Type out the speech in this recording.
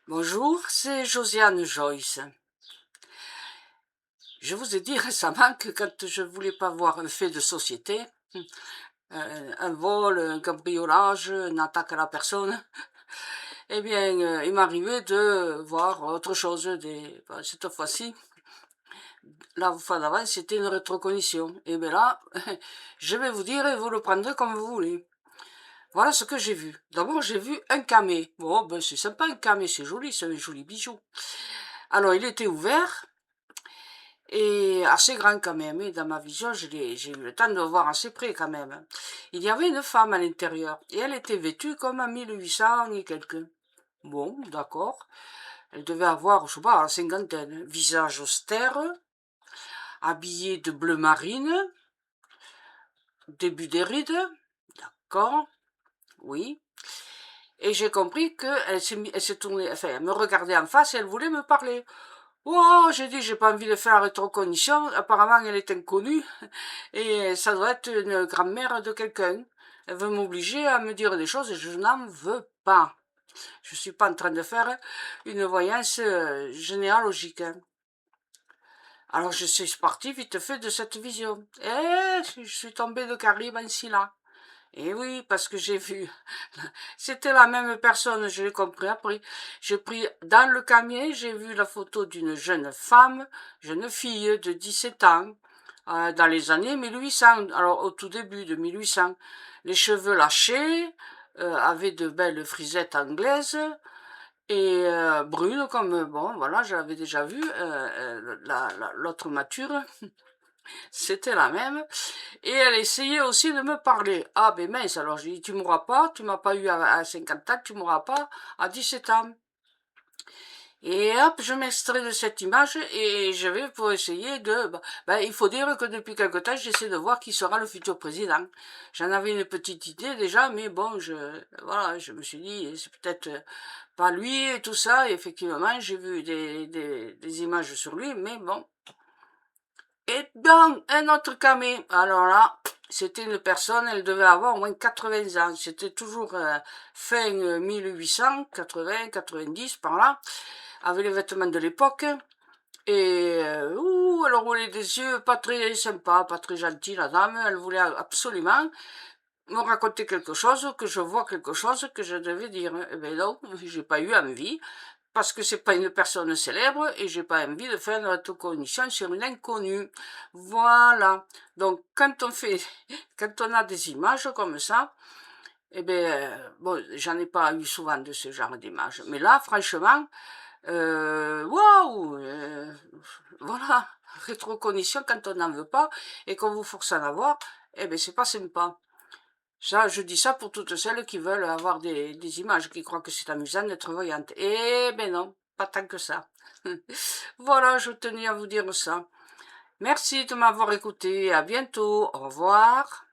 Bonjour, c'est Josiane Joyce. Je vous ai dit récemment que quand je voulais pas voir un fait de société, un vol, un cambriolage, une attaque à la personne, eh bien, il m'arrivait de voir autre chose. Cette fois-ci, la fois d'avant, c'était une rétrocognition. Et bien là, je vais vous dire et vous le prendrez comme vous voulez. Voilà ce que j'ai vu. D'abord, j'ai vu un camé. Bon, ben c'est sympa un camé, c'est joli, c'est un joli bijou. Alors, il était ouvert. Et assez grand quand même, et dans ma vision, j'ai eu le temps de le voir assez près quand même. Il y avait une femme à l'intérieur, et elle était vêtue comme en 1800 et quelques. Bon, d'accord. Elle devait avoir, je sais pas, la cinquantaine. Visage austère, habillée de bleu marine, début des rides, d'accord, oui. Et j'ai compris qu'elle s'est tournée, enfin, elle me regardait en face et elle voulait me parler. Oh, j'ai dit, j'ai pas envie de faire la rétrocognition. Apparemment, elle est inconnue. Et ça doit être une grand-mère de quelqu'un. Elle veut m'obliger à me dire des choses et je n'en veux pas. Je suis pas en train de faire une voyance généalogique. Hein. Alors je suis partie vite fait de cette vision. Et je suis tombée de Caribe ainsi là. Et oui, parce que j'ai vu, c'était la même personne, je l'ai compris après. J'ai pris dans le camion, j'ai vu la photo d'une jeune femme, jeune fille de 17 ans, dans les années 1800, alors au tout début de 1800. Les cheveux lâchés, avec de belles frisettes anglaises, et brunes comme, bon, voilà, j'avais déjà vu, l'autre mature. C'était la même. Et elle essayait aussi de me parler. Ah, ben mince, alors j'ai dit, tu m'auras pas, tu m'as pas eu à 50 ans, tu m'auras pas à 17 ans. Et hop, je m'extrais de cette image et je vais pour essayer de... Ben, il faut dire que depuis quelque temps, j'essaie de voir qui sera le futur président. J'en avais une petite idée déjà, mais bon, voilà, je me suis dit, c'est peut-être pas lui et tout ça. Et effectivement, j'ai vu des images sur lui, mais bon, et dans un autre camé, alors là, c'était une personne, elle devait avoir au moins 80 ans. C'était toujours fin 1800, 80, 90 par là, avec les vêtements de l'époque. Et elle roulait des yeux pas très sympa, pas très gentille la dame. Elle voulait absolument me raconter quelque chose, que je vois quelque chose que je devais dire. Eh bien non, j'ai pas eu envie parce que c'est pas une personne célèbre et j'ai pas envie de faire une rétrocognition sur une inconnue. Voilà. Donc, quand on a des images comme ça, eh bien, bon, j'en ai pas eu souvent de ce genre d'images. Mais là, franchement, waouh, voilà. Rétrocognition quand on n'en veut pas et qu'on vous force à en avoir, eh bien, c'est pas sympa. Ça, je dis ça pour toutes celles qui veulent avoir des images, qui croient que c'est amusant d'être voyante. Eh ben non, pas tant que ça. Voilà, je tenais à vous dire ça. Merci de m'avoir écouté, à bientôt, au revoir.